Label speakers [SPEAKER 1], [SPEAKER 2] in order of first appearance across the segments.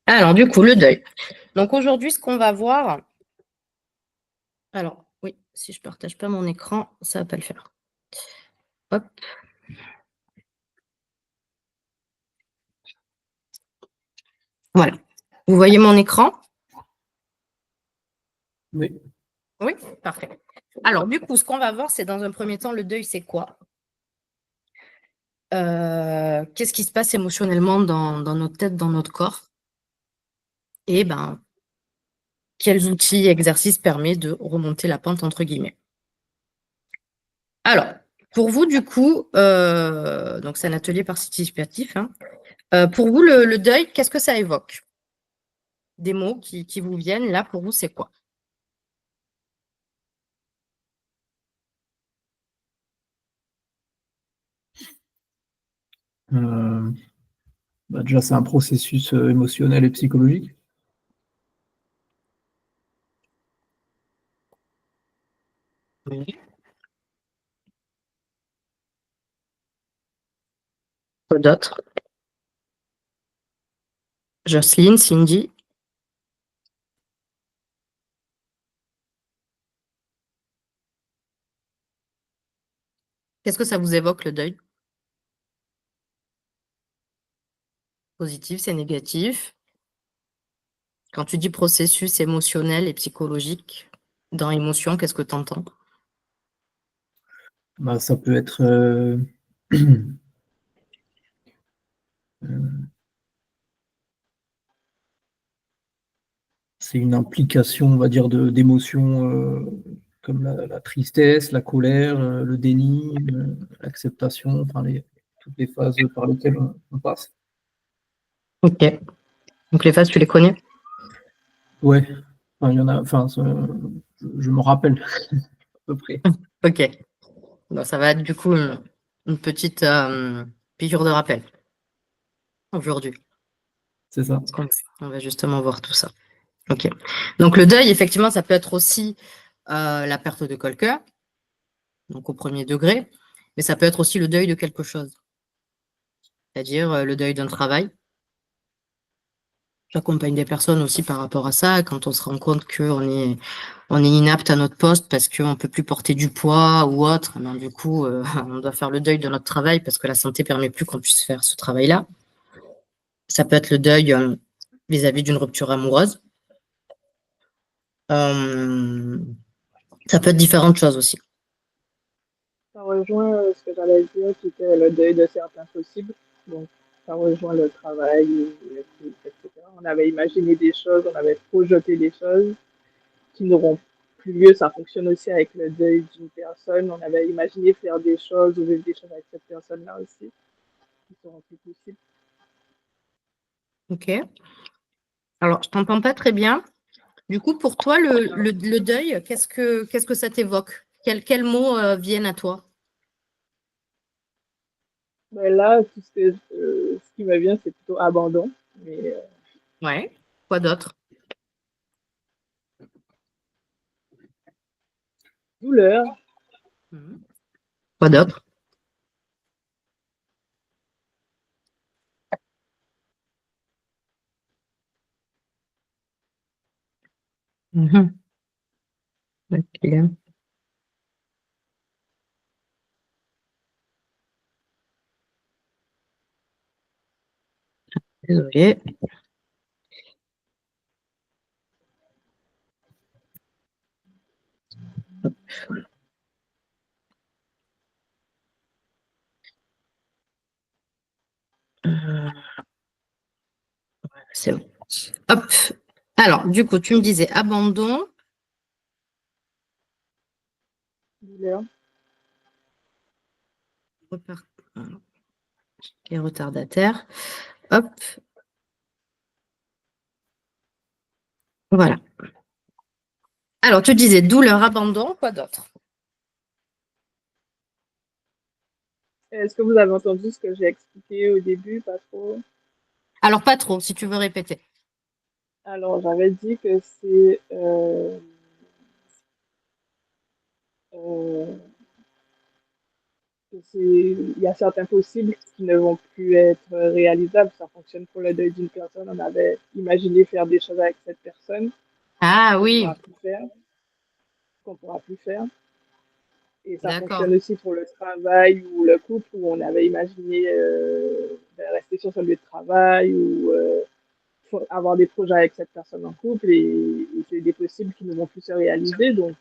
[SPEAKER 1] Alors, du coup, le deuil. Donc, aujourd'hui, ce qu'on va voir. Alors, oui, si je ne partage pas mon écran, ça ne va pas le faire. Hop. Voilà. Vous voyez mon écran?
[SPEAKER 2] Oui.
[SPEAKER 1] Oui, parfait. Alors, du coup, ce qu'on va voir, c'est dans un premier temps, le deuil, c'est quoi? Qu'est-ce qui se passe émotionnellement dans notre tête, dans notre corps? Et ben, quels outils, exercices permettent de remonter la pente, entre guillemets. Alors, pour vous, du coup, donc c'est un atelier participatif, hein. Pour vous, le deuil, qu'est-ce que ça évoque? Des mots qui vous viennent, là, pour vous, c'est quoi?
[SPEAKER 2] Déjà, c'est un processus émotionnel et psychologique.
[SPEAKER 1] Oui. Quoi d'autre? Jocelyne, Cindy, qu'est-ce que ça vous évoque, le deuil? Positif, c'est négatif? Quand tu dis processus émotionnel et psychologique, dans émotion, qu'est-ce que tu entends?
[SPEAKER 2] Ça peut être c'est une implication, on va dire, d'émotions comme la tristesse, la colère, le déni, l'acceptation, enfin toutes les phases par lesquelles on passe.
[SPEAKER 1] Ok. Donc les phases, tu les connais?
[SPEAKER 2] Ouais, enfin, il y en a, enfin, je me rappelle à peu près.
[SPEAKER 1] Ok. Bon, ça va être du coup une petite piqûre de rappel aujourd'hui.
[SPEAKER 2] C'est ça.
[SPEAKER 1] On va justement voir tout ça. Ok. Donc le deuil, effectivement, ça peut être aussi la perte de quelqu'un, donc au premier degré, mais ça peut être aussi le deuil de quelque chose, c'est-à-dire le deuil d'un travail. J'accompagne des personnes aussi par rapport à ça, quand on se rend compte on est inapte à notre poste parce qu'on ne peut plus porter du poids ou autre, ben, du coup, on doit faire le deuil de notre travail parce que la santé ne permet plus qu'on puisse faire ce travail-là. Ça peut être le deuil vis-à-vis d'une rupture amoureuse. Ça peut être différentes choses aussi.
[SPEAKER 3] Ça rejoint ce que j'allais dire, qui était le deuil de certains possibles. Donc, ça rejoint le travail, le couple, etc. On avait imaginé des choses, on avait projeté des choses qui n'auront plus lieu. Ça fonctionne aussi avec le deuil d'une personne. On avait imaginé faire des choses ou vivre des choses avec cette personne-là aussi, qui seront plus possibles.
[SPEAKER 1] Ok. Alors, je t'entends pas très bien. Du coup, pour toi, le deuil, qu'est-ce que ça t'évoque? Quels mots viennent à toi?
[SPEAKER 3] Mais là, ce qui me vient, c'est plutôt abandon. Mais
[SPEAKER 1] Ouais. Quoi d'autre?
[SPEAKER 3] douleur,
[SPEAKER 1] Mhm. Quoi d'autre? Mhm. Ok. Désolée. Euh, c'est bon. Hop. Alors, du coup, tu me disais abandon
[SPEAKER 3] douleur.
[SPEAKER 1] et retardataire. Hop. Voilà. Alors, tu disais douleur, abandon, quoi d'autre?
[SPEAKER 3] Est-ce que vous avez entendu ce que j'ai expliqué au début? Pas trop.
[SPEAKER 1] Alors, pas trop, si tu veux répéter.
[SPEAKER 3] Alors, j'avais dit que c'est Il y a certains possibles qui ne vont plus être réalisables. Ça fonctionne pour le deuil d'une personne. On avait imaginé faire des choses avec cette personne
[SPEAKER 1] Ah
[SPEAKER 3] qu'on
[SPEAKER 1] oui,
[SPEAKER 3] pourra plus faire, qu'on pourra plus faire. Et ça
[SPEAKER 1] d'accord.
[SPEAKER 3] fonctionne aussi pour le travail ou le couple où on avait imaginé de rester sur son lieu de travail ou avoir des projets avec cette personne en couple et c'est des possibles qui ne vont plus se réaliser. Donc,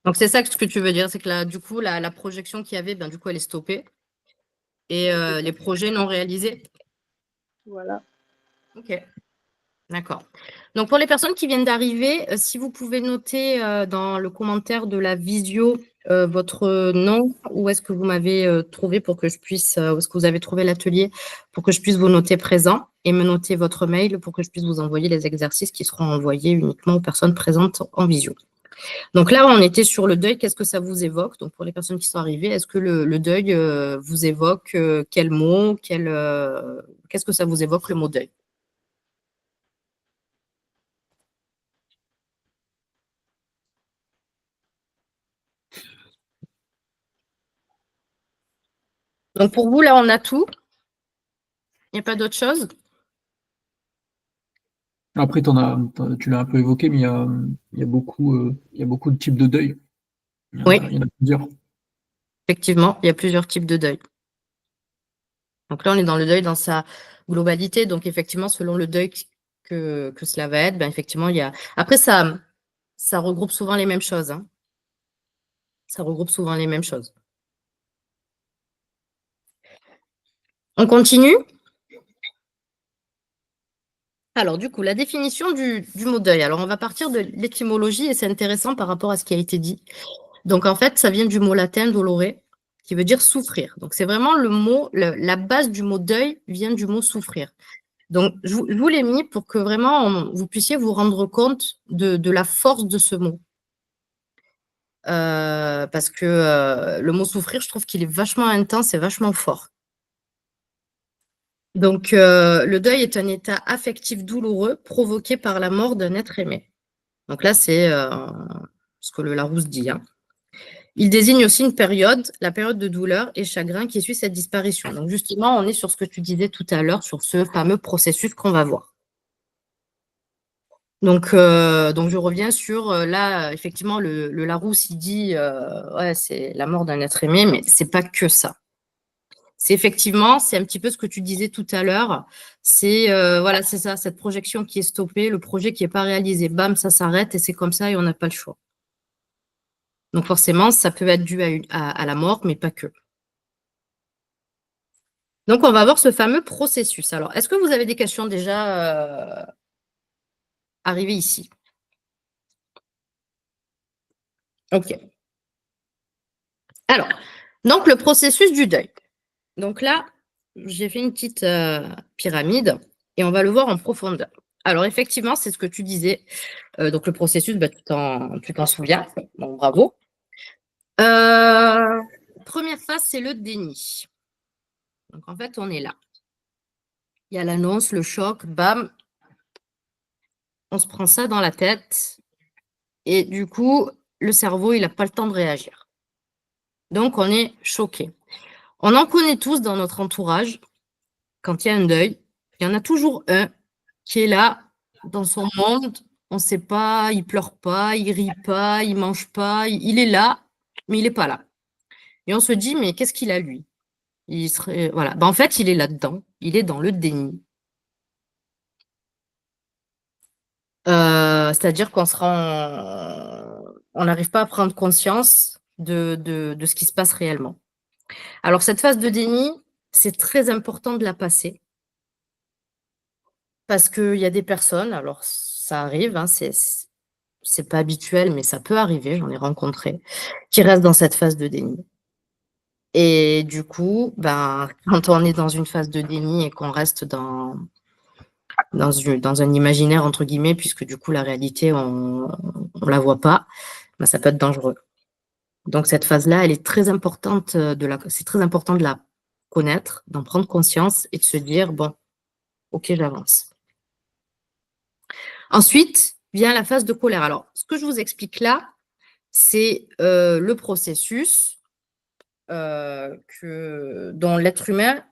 [SPEAKER 1] Donc, c'est ça ce que tu veux dire, c'est que là, du coup, la projection qu'il y avait, ben, du coup, elle est stoppée. Et
[SPEAKER 3] c'est
[SPEAKER 1] les
[SPEAKER 3] ça.
[SPEAKER 1] projets non réalisés.
[SPEAKER 3] Voilà.
[SPEAKER 1] Ok, d'accord. Donc, pour les personnes qui viennent d'arriver, si vous pouvez noter dans le commentaire de la visio votre nom, où est-ce que vous m'avez trouvé pour que je puisse, où est-ce que vous avez trouvé l'atelier pour que je puisse vous noter présent et me noter votre mail pour que je puisse vous envoyer les exercices qui seront envoyés uniquement aux personnes présentes en visio. Donc là, on était sur le deuil. Qu'est-ce que ça vous évoque? Donc, pour les personnes qui sont arrivées, est-ce que le deuil vous évoque quel mot, qu'est-ce que ça vous évoque, le mot deuil? Donc, pour vous, là, on a tout. Il n'y a pas d'autre chose?
[SPEAKER 2] Après, tu l'as un peu évoqué, mais il y a beaucoup de types de deuil.
[SPEAKER 1] Oui,
[SPEAKER 2] Il y en a plusieurs.
[SPEAKER 1] effectivement, il y a plusieurs types de deuil. Donc là, on est dans le deuil dans sa globalité. Donc, effectivement, selon le deuil que cela va être, ben, effectivement, il y a. Après, ça regroupe souvent les mêmes choses, hein. Ça regroupe souvent les mêmes choses. On continue? Alors, du coup, la définition du mot deuil. Alors, on va partir de l'étymologie et c'est intéressant par rapport à ce qui a été dit. Donc, en fait, ça vient du mot latin dolore, qui veut dire souffrir. Donc, c'est vraiment le mot, la base du mot deuil vient du mot souffrir. Donc, je vous l'ai mis pour que vraiment vous puissiez vous rendre compte de la force de ce mot. Parce que le mot souffrir, je trouve qu'il est vachement intense et vachement fort. Donc, le deuil est un état affectif douloureux provoqué par la mort d'un être aimé. Donc là, c'est ce que le Larousse dit, hein. Il désigne aussi une période, la période de douleur et chagrin qui suit cette disparition. Donc justement, on est sur ce que tu disais tout à l'heure, sur ce fameux processus qu'on va voir. Donc je reviens sur, là, effectivement, le Larousse, il dit, ouais, c'est la mort d'un être aimé, mais c'est pas que ça. C'est effectivement, c'est un petit peu ce que tu disais tout à l'heure. C'est voilà, c'est ça, cette projection qui est stoppée, le projet qui n'est pas réalisé. Bam, ça s'arrête et c'est comme ça et on n'a pas le choix. Donc forcément, ça peut être dû à la mort, mais pas que. Donc on va voir ce fameux processus. Alors, est-ce que vous avez des questions déjà arrivées ici? Ok. Alors, donc le processus du deuil. Donc là, j'ai fait une petite pyramide et on va le voir en profondeur. Alors effectivement, c'est ce que tu disais. Donc le processus, bah, tu t'en souviens. Bon, bravo. Première phase, c'est le déni. Donc en fait, on est là. Il y a l'annonce, le choc, bam, on se prend ça dans la tête et du coup, le cerveau, il n'a pas le temps de réagir. Donc on est choqué. On en connaît tous dans notre entourage. Quand il y a un deuil, il y en a toujours un qui est là, dans son monde. On ne sait pas, il pleure pas, il rit pas, il mange pas, il est là, mais il n'est pas là. Et on se dit, mais qu'est-ce qu'il a lui? Il serait, voilà. Ben, en fait, il est là-dedans, il est dans le déni. C'est-à-dire on n'arrive pas à prendre conscience de ce qui se passe réellement. Alors, cette phase de déni, c'est très important de la passer. Parce qu'il y a des personnes, alors ça arrive, hein, c'est pas habituel, mais ça peut arriver, j'en ai rencontré, qui restent dans cette phase de déni. Et du coup, ben, quand on est dans une phase de déni et qu'on reste dans un imaginaire, entre guillemets, puisque du coup, la réalité, on la voit pas, ben, ça peut être dangereux. Donc, cette phase-là, elle est très importante c'est très important de la connaître, d'en prendre conscience et de se dire, bon, ok, j'avance. Ensuite vient la phase de colère. Alors, ce que je vous explique là, c'est le processus dont l'être humain,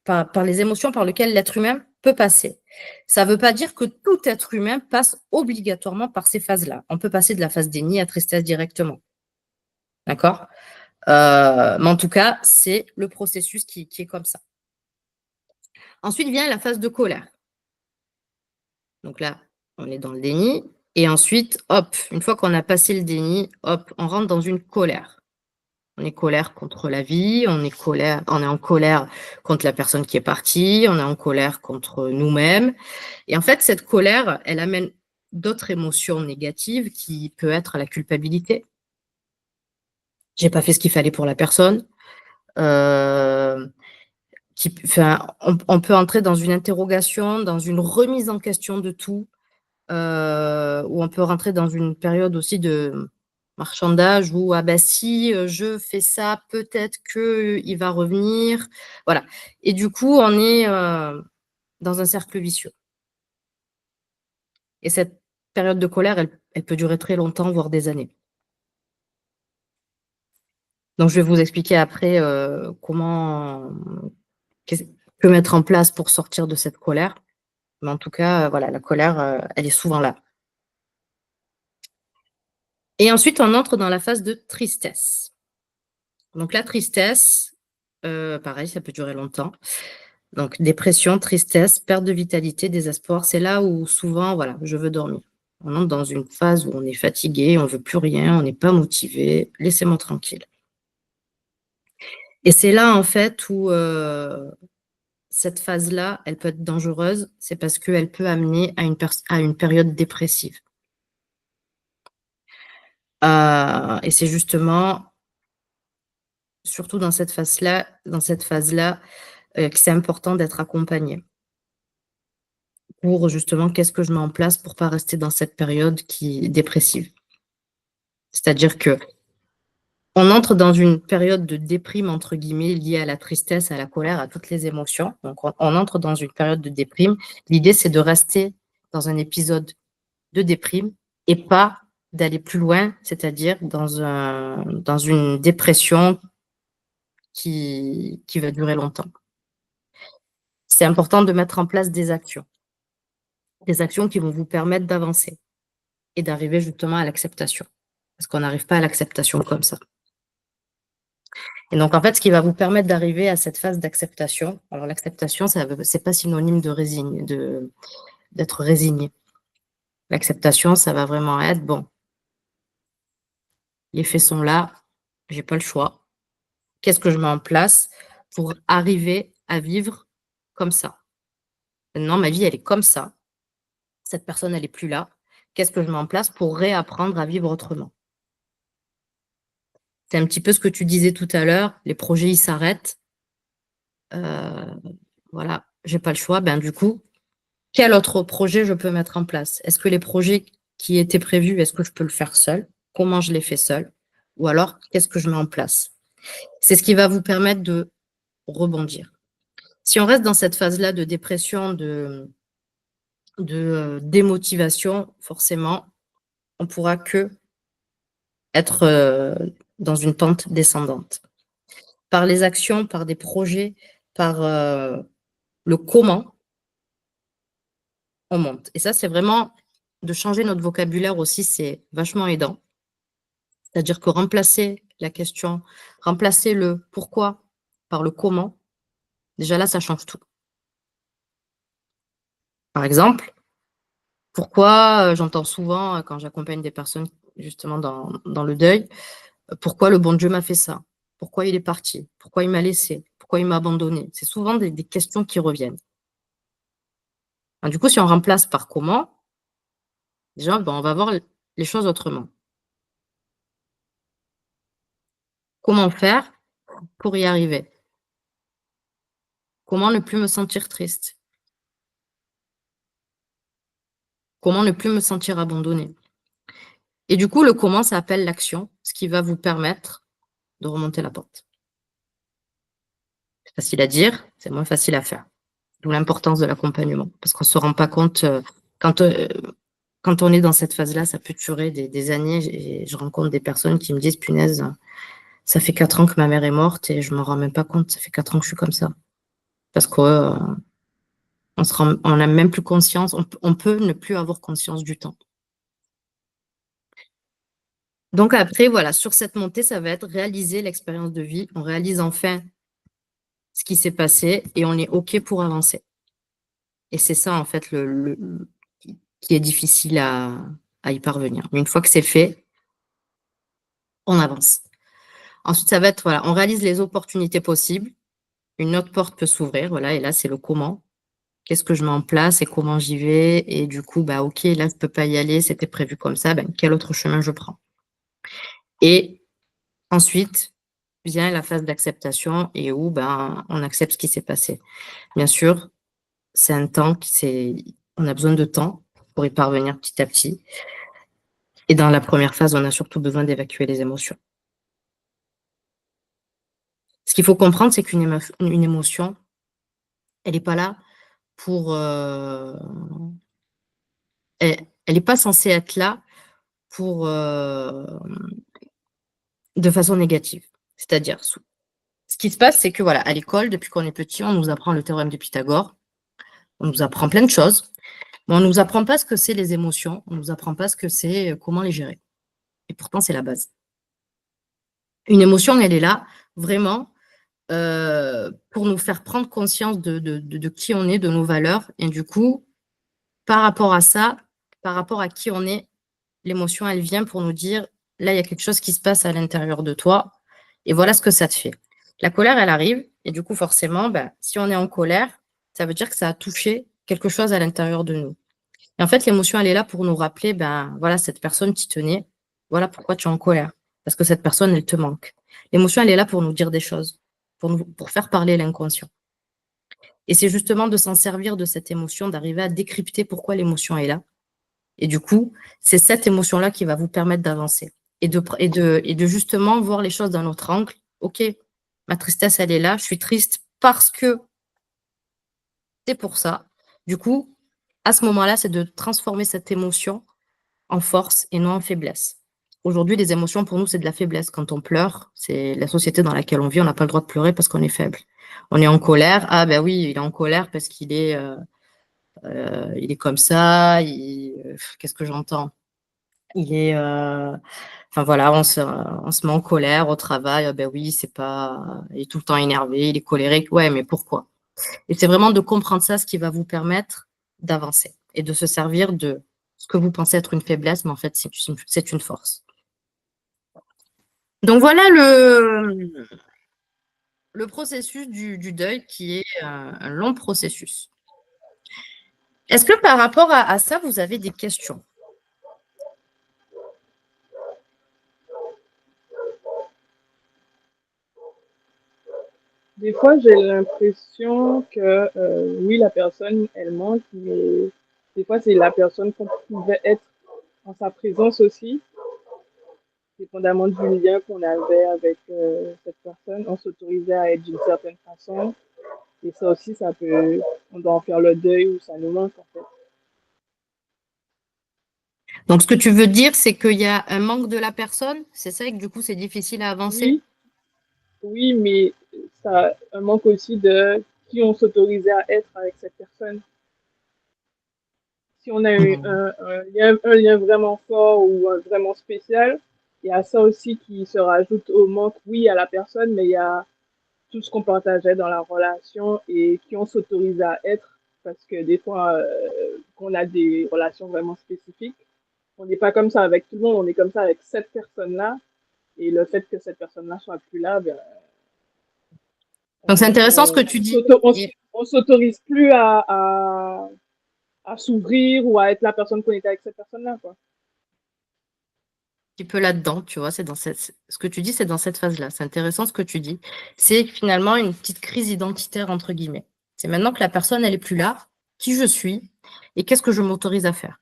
[SPEAKER 1] par les émotions par lesquelles l'être humain peut passer. Ça ne veut pas dire que tout être humain passe obligatoirement par ces phases-là. On peut passer de la phase déni à tristesse directement. D'accord? Mais en tout cas, c'est le processus qui est comme ça. Ensuite vient la phase de colère. Donc là, on est dans le déni. Et ensuite, hop, une fois qu'on a passé le déni, hop, on rentre dans une colère. On est colère contre la vie, on est en colère contre la personne qui est partie, on est en colère contre nous-mêmes. Et en fait, cette colère, elle amène d'autres émotions négatives qui peut être la culpabilité. J'ai pas fait ce qu'il fallait pour la personne. On peut entrer dans une interrogation, dans une remise en question de tout, ou on peut rentrer dans une période aussi de marchandage où ah ben si je fais ça, peut-être qu'il va revenir. Voilà. Et du coup, on est dans un cercle vicieux. Et cette période de colère, elle peut durer très longtemps, voire des années. Donc, je vais vous expliquer après que mettre en place pour sortir de cette colère. Mais en tout cas, voilà, la colère, elle est souvent là. Et ensuite, on entre dans la phase de tristesse. Donc la tristesse, pareil, ça peut durer longtemps. Donc dépression, tristesse, perte de vitalité, désespoir, c'est là où souvent, voilà, je veux dormir. On entre dans une phase où on est fatigué, on ne veut plus rien, on n'est pas motivé, laissez-moi tranquille. Et c'est là, en fait, où cette phase-là, elle peut être dangereuse, c'est parce qu'elle peut amener à une période dépressive. Et c'est justement, surtout dans cette phase-là, que c'est important d'être accompagné. Pour justement, qu'est-ce que je mets en place pour pas rester dans cette période qui est dépressive. C'est-à-dire que on entre dans une période de déprime, entre guillemets, liée à la tristesse, à la colère, à toutes les émotions. Donc, on entre dans une période de déprime. L'idée, c'est de rester dans un épisode de déprime et pas d'aller plus loin, c'est-à-dire dans une dépression qui va durer longtemps. C'est important de mettre en place des actions qui vont vous permettre d'avancer et d'arriver justement à l'acceptation. Parce qu'on n'arrive pas à l'acceptation comme ça. Et donc, en fait, ce qui va vous permettre d'arriver à cette phase d'acceptation, alors l'acceptation, c'est pas synonyme d'être résigné. L'acceptation, ça va vraiment être, bon, les faits sont là, j'ai pas le choix. Qu'est-ce que je mets en place pour arriver à vivre comme ça? Maintenant, ma vie, elle est comme ça. Cette personne, elle est plus là. Qu'est-ce que je mets en place pour réapprendre à vivre autrement? C'est un petit peu ce que tu disais tout à l'heure, les projets, ils s'arrêtent. Voilà, j'ai pas le choix. Ben, du coup, quel autre projet je peux mettre en place? Est-ce que les projets qui étaient prévus, est-ce que je peux le faire seul? Comment je les fais seul? Ou alors, qu'est-ce que je mets en place? C'est ce qui va vous permettre de rebondir. Si on reste dans cette phase-là de dépression, de démotivation, forcément, on pourra que être dans une pente descendante. Par les actions, par des projets, par le comment, on monte. Et ça, c'est vraiment de changer notre vocabulaire aussi, c'est vachement aidant. C'est-à-dire que remplacer la question, remplacer le pourquoi par le comment, déjà là, ça change tout. Par exemple, pourquoi j'entends souvent quand j'accompagne des personnes justement dans le deuil, pourquoi le bon Dieu m'a fait ça? Pourquoi il est parti? Pourquoi il m'a laissé? Pourquoi il m'a abandonné? C'est souvent des questions qui reviennent. Alors, du coup, si on remplace par comment, déjà, ben, on va voir les choses autrement. Comment faire pour y arriver? Comment ne plus me sentir triste? Comment ne plus me sentir abandonnée? Et du coup, le comment, ça appelle l'action, ce qui va vous permettre de remonter la pente. C'est facile à dire, c'est moins facile à faire. D'où l'importance de l'accompagnement, parce qu'on ne se rend pas compte quand quand on est dans cette phase-là, ça peut durer des années. Et je rencontre des personnes qui me disent, punaise, ça fait 4 ans que ma mère est morte et je m'en rends même pas compte. Ça fait 4 ans que je suis comme ça. Parce qu'on on n'a même plus conscience, on peut ne plus avoir conscience du temps. Donc après, voilà, sur cette montée, ça va être réaliser l'expérience de vie. On réalise enfin ce qui s'est passé et on est OK pour avancer. Et c'est ça, en fait, qui est difficile à y parvenir. Mais une fois que c'est fait, on avance. Ensuite, ça va être, voilà, on réalise les opportunités possibles. Une autre porte peut s'ouvrir, voilà, et là, c'est le comment. Qu'est-ce que je mets en place et comment j'y vais? Et du coup, bah, OK, là, je peux pas y aller, c'était prévu comme ça, ben, quel autre chemin je prends? Et ensuite vient la phase d'acceptation et où, ben, on accepte ce qui s'est passé. Bien sûr, c'est un temps on a besoin de temps pour y parvenir petit à petit. Et dans la première phase, on a surtout besoin d'évacuer les émotions. Ce qu'il faut comprendre, c'est qu'une émotion, elle n'est pas là pour, elle n'est pas censée être là pour, de façon négative. C'est-à-dire, ce qui se passe, c'est que voilà, à l'école, depuis qu'on est petit, on nous apprend le théorème de Pythagore, on nous apprend plein de choses, mais on ne nous apprend pas ce que c'est les émotions, on ne nous apprend pas ce que c'est, comment les gérer. Et pourtant, c'est la base. Une émotion, elle est là vraiment pour nous faire prendre conscience de qui on est, de nos valeurs. Et du coup, par rapport à ça, par rapport à qui on est, l'émotion, elle vient pour nous dire, là, il y a quelque chose qui se passe à l'intérieur de toi, et voilà ce que ça te fait. La colère, elle arrive, et du coup, forcément, ben, si on est en colère, ça veut dire que ça a touché quelque chose à l'intérieur de nous. Et en fait, l'émotion, elle est là pour nous rappeler, ben, voilà, cette personne qui tenait, voilà pourquoi tu es en colère. Parce que cette personne, elle te manque. L'émotion, elle est là pour nous dire des choses, pour faire parler l'inconscient. Et c'est justement de s'en servir de cette émotion, d'arriver à décrypter pourquoi l'émotion est là. Et du coup, c'est cette émotion-là qui va vous permettre d'avancer. Et de justement voir les choses d'un autre angle. OK, ma tristesse, elle est là, je suis triste parce que c'est pour ça. Du coup, à ce moment-là, c'est de transformer cette émotion en force et non en faiblesse. Aujourd'hui, les émotions, pour nous, c'est de la faiblesse. Quand on pleure, c'est la société dans laquelle on vit, on n'a pas le droit de pleurer parce qu'on est faible. On est en colère. Ah ben oui, il est en colère parce qu'il est comme ça. Qu'est-ce que j'entends? Il est, enfin voilà, on se met en colère au travail. Ah ben oui, il est tout le temps énervé, il est colérique. Ouais, mais pourquoi? Et c'est vraiment de comprendre ça, ce qui va vous permettre d'avancer et de se servir de ce que vous pensez être une faiblesse, mais en fait, c'est une force. Donc voilà le processus du deuil qui est un long processus. Est-ce que par rapport à ça, vous avez des questions?
[SPEAKER 3] Des fois, j'ai l'impression que oui, la personne, elle manque, mais des fois, c'est la personne qu'on pouvait être en sa présence aussi, dépendamment du lien qu'on avait avec cette personne. On s'autorisait à être d'une certaine façon. Et ça aussi, on doit en faire le deuil ou ça nous manque en fait.
[SPEAKER 1] Donc, ce que tu veux dire, c'est qu'il y a un manque de la personne, c'est ça, et que du coup, c'est difficile à avancer?
[SPEAKER 3] Oui, oui, mais ça un manque aussi de qui on s'autorisait à être avec cette personne. Si on a eu un lien vraiment fort ou vraiment spécial, il y a ça aussi qui se rajoute au manque, oui, à la personne, mais il y a tout ce qu'on partageait dans la relation et qui on s'autorise à être, parce que des fois, qu'on a des relations vraiment spécifiques, on n'est pas comme ça avec tout le monde, on est comme ça avec cette personne-là, et le fait que cette personne-là soit plus là, ben,
[SPEAKER 1] Donc, c'est intéressant ce que tu dis.
[SPEAKER 3] on s'autorise plus à s'ouvrir ou à être la personne qu'on était avec cette personne-là, quoi.
[SPEAKER 1] Un petit peu là-dedans, tu vois, ce que tu dis, c'est dans cette phase-là. C'est intéressant ce que tu dis. C'est finalement une petite crise identitaire, entre guillemets. C'est maintenant que la personne, elle est plus là, qui je suis et qu'est-ce que je m'autorise à faire.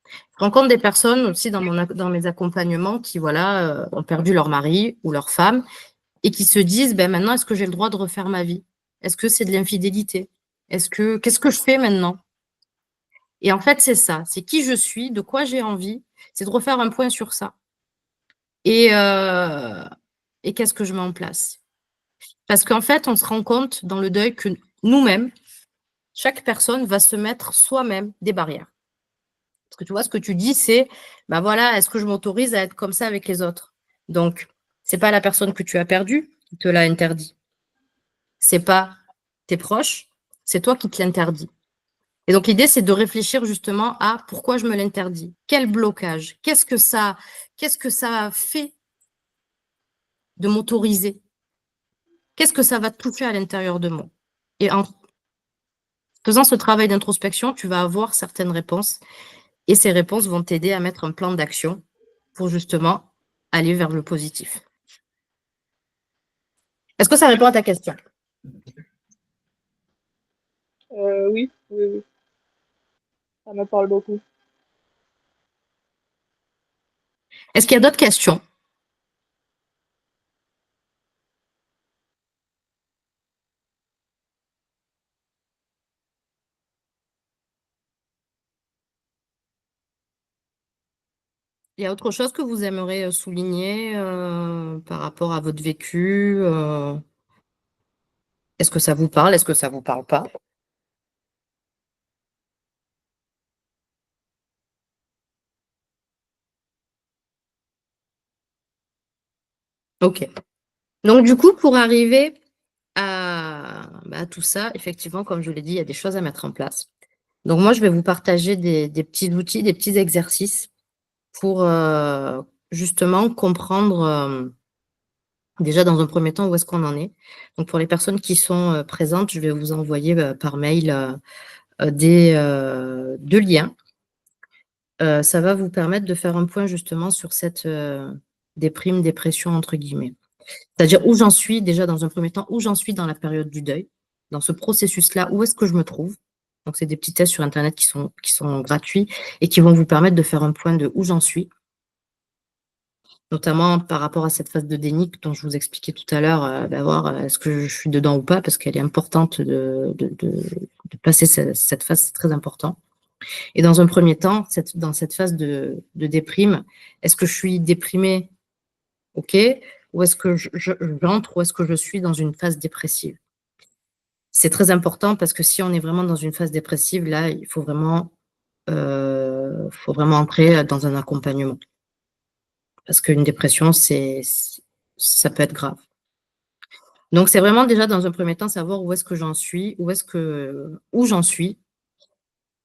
[SPEAKER 1] Je rencontre des personnes aussi dans mes accompagnements qui, voilà, ont perdu leur mari ou leur femme et qui se disent, ben maintenant, est-ce que j'ai le droit de refaire ma vie? Est-ce que c'est de l'infidélité? Qu'est-ce que je fais maintenant? Et en fait, c'est ça, c'est qui je suis, de quoi j'ai envie, c'est de refaire un point sur ça. Et qu'est-ce que je mets en place? Parce qu'en fait, on se rend compte dans le deuil que nous-mêmes, chaque personne va se mettre soi-même des barrières. Parce que tu vois, ce que tu dis, c'est, bah voilà, est-ce que je m'autorise à être comme ça avec les autres? Donc, c'est pas la personne que tu as perdue qui te l'a interdit. C'est pas tes proches, c'est toi qui te l'interdis. Et donc, l'idée, c'est de réfléchir justement à pourquoi je me l'interdis. Quel blocage? Qu'est-ce que ça fait de m'autoriser? Qu'est-ce que ça va toucher à l'intérieur de moi? Et en faisant ce travail d'introspection, tu vas avoir certaines réponses. Et ces réponses vont t'aider à mettre un plan d'action pour justement aller vers le positif. Est-ce que ça répond à ta question?
[SPEAKER 3] Oui, oui, oui. Ça me parle beaucoup.
[SPEAKER 1] Est-ce qu'il y a d'autres questions? Il y a autre chose que vous aimeriez souligner par rapport à votre vécu? Est-ce que ça vous parle? Est-ce que ça vous parle pas? Ok. Donc du coup, pour arriver à tout ça, effectivement, comme je l'ai dit, il y a des choses à mettre en place. Donc moi, je vais vous partager des petits outils, des petits exercices pour justement comprendre déjà dans un premier temps où est-ce qu'on en est. Donc pour les personnes qui sont présentes, je vais vous envoyer par mail deux liens. Ça va vous permettre de faire un point justement sur cette déprime, dépression entre guillemets. C'est-à-dire où j'en suis déjà dans un premier temps, où j'en suis dans la période du deuil, dans ce processus-là, où est-ce que je me trouve. Donc c'est des petits tests sur Internet qui sont gratuits et qui vont vous permettre de faire un point de où j'en suis, notamment par rapport à cette phase de déni dont je vous expliquais tout à l'heure, voir est-ce que je suis dedans ou pas, parce qu'elle est importante de passer cette phase, c'est très important. Et dans un premier temps, dans cette phase de déprime, est-ce que je suis déprimée? OK. Ou est-ce que j'entre, ou est-ce que je suis dans une phase dépressive? C'est très important parce que si on est vraiment dans une phase dépressive, là, il faut vraiment entrer dans un accompagnement. Parce qu'une dépression, ça peut être grave. Donc, c'est vraiment déjà dans un premier temps savoir où est-ce que j'en suis, où j'en suis,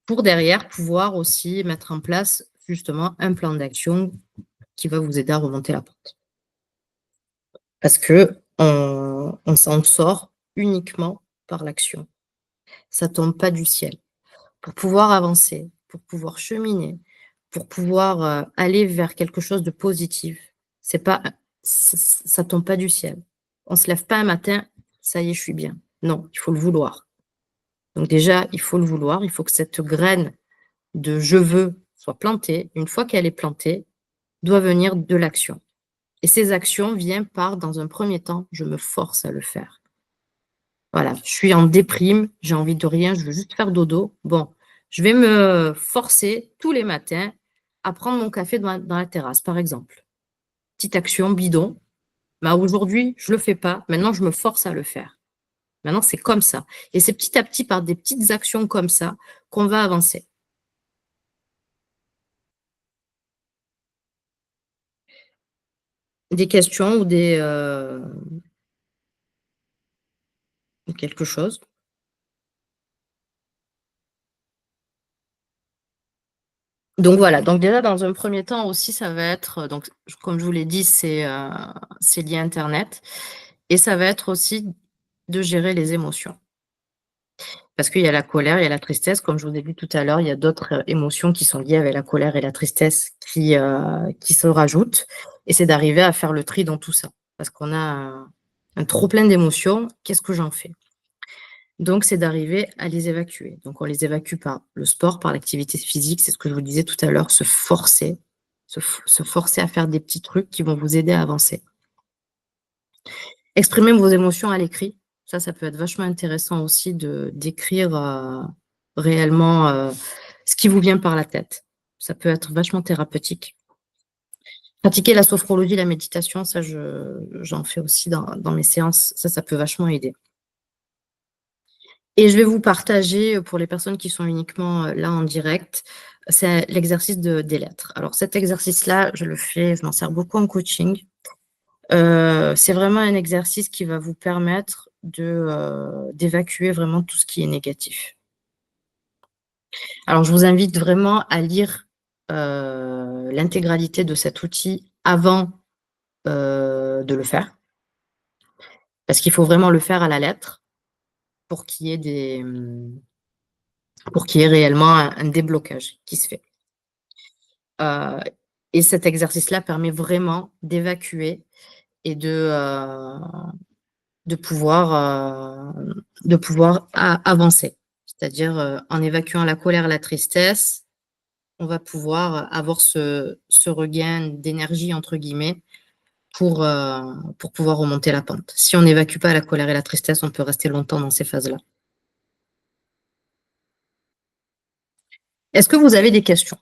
[SPEAKER 1] pour derrière pouvoir aussi mettre en place justement un plan d'action qui va vous aider à remonter la pente. Parce que on s'en sort uniquement par l'action. Ça tombe pas du ciel. Pour pouvoir avancer, pour pouvoir cheminer, pour pouvoir aller vers quelque chose de positif, c'est pas, ça tombe pas du ciel. On se lève pas un matin, ça y est, je suis bien. Non, il faut le vouloir. Donc déjà, il faut le vouloir, il faut que cette graine de je veux soit plantée. Une fois qu'elle est plantée, doit venir de l'action. Et ces actions viennent par, dans un premier temps, je me force à le faire. Voilà, je suis en déprime, j'ai envie de rien, je veux juste faire dodo. Bon, je vais me forcer tous les matins à prendre mon café dans la terrasse, par exemple. Petite action bidon. Bah, aujourd'hui, je ne le fais pas. Maintenant, je me force à le faire. Maintenant, c'est comme ça. Et c'est petit à petit, par des petites actions comme ça, qu'on va avancer. Des questions ou quelque chose? Donc voilà, donc déjà dans un premier temps aussi, ça va être, donc comme je vous l'ai dit, c'est lié Internet, et ça va être aussi de gérer les émotions. Parce qu'il y a la colère, il y a la tristesse, comme je vous ai dit tout à l'heure, il y a d'autres émotions qui sont liées avec la colère et la tristesse qui se rajoutent, et c'est d'arriver à faire le tri dans tout ça. Parce qu'on a un trop plein d'émotions, qu'est-ce que j'en fais? Donc, c'est d'arriver à les évacuer. Donc, on les évacue par le sport, par l'activité physique, c'est ce que je vous disais tout à l'heure, se forcer à faire des petits trucs qui vont vous aider à avancer. Exprimer vos émotions à l'écrit, ça peut être vachement intéressant aussi d'écrire réellement ce qui vous vient par la tête. Ça peut être vachement thérapeutique. Pratiquer la sophrologie, la méditation, ça, j'en fais aussi dans mes séances. Ça peut vachement aider. Et je vais vous partager, pour les personnes qui sont uniquement là en direct, c'est l'exercice des lettres. Alors cet exercice-là, je m'en sers beaucoup en coaching. C'est vraiment un exercice qui va vous permettre d'évacuer vraiment tout ce qui est négatif. Alors je vous invite vraiment à lire l'intégralité de cet outil avant de le faire. Parce qu'il faut vraiment le faire à la lettre pour qu'il y ait réellement un déblocage qui se fait. Et cet exercice-là permet vraiment d'évacuer et de pouvoir avancer. C'est-à-dire, en évacuant la colère, la tristesse, on va pouvoir avoir ce regain d'énergie, entre guillemets, pour pouvoir remonter la pente. Si on n'évacue pas la colère et la tristesse, on peut rester longtemps dans ces phases-là. Est-ce que vous avez des questions?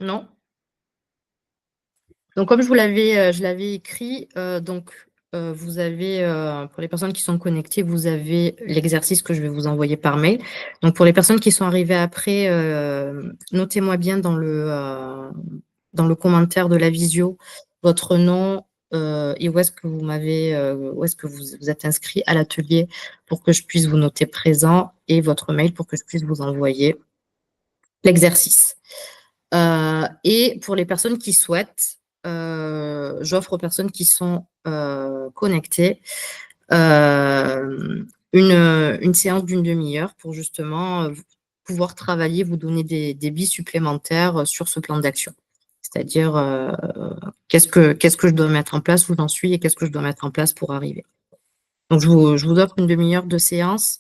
[SPEAKER 1] Non? Donc, comme je l'avais écrit, vous avez, pour les personnes qui sont connectées, vous avez l'exercice que je vais vous envoyer par mail. Donc, pour les personnes qui sont arrivées après, notez-moi bien dans le commentaire de la visio votre nom et où est-ce que vous êtes inscrit à l'atelier pour que je puisse vous noter présent et votre mail pour que je puisse vous envoyer l'exercice. Et pour les personnes qui souhaitent, j'offre aux personnes qui sont connectées une séance d'une demi-heure pour justement pouvoir travailler, vous donner des billes supplémentaires sur ce plan d'action. C'est-à-dire, qu'est-ce que je dois mettre en place, où j'en suis et qu'est-ce que je dois mettre en place pour arriver. Donc, je vous offre une demi-heure de séance.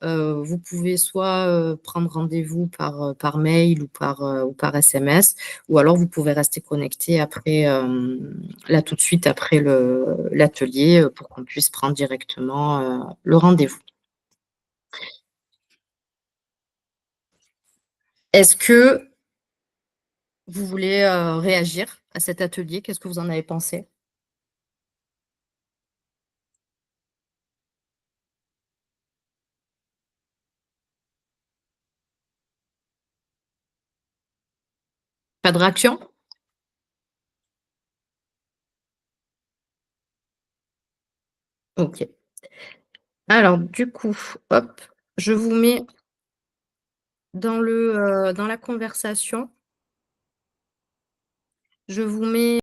[SPEAKER 1] Vous pouvez soit prendre rendez-vous par mail ou par SMS, ou alors vous pouvez rester connecté après, là tout de suite après l'atelier pour qu'on puisse prendre directement le rendez-vous. Est-ce que vous voulez réagir à cet atelier? Qu'est-ce que vous en avez pensé? Pas de réaction? Ok. Alors, du coup, hop, je vous mets dans la conversation, je vous mets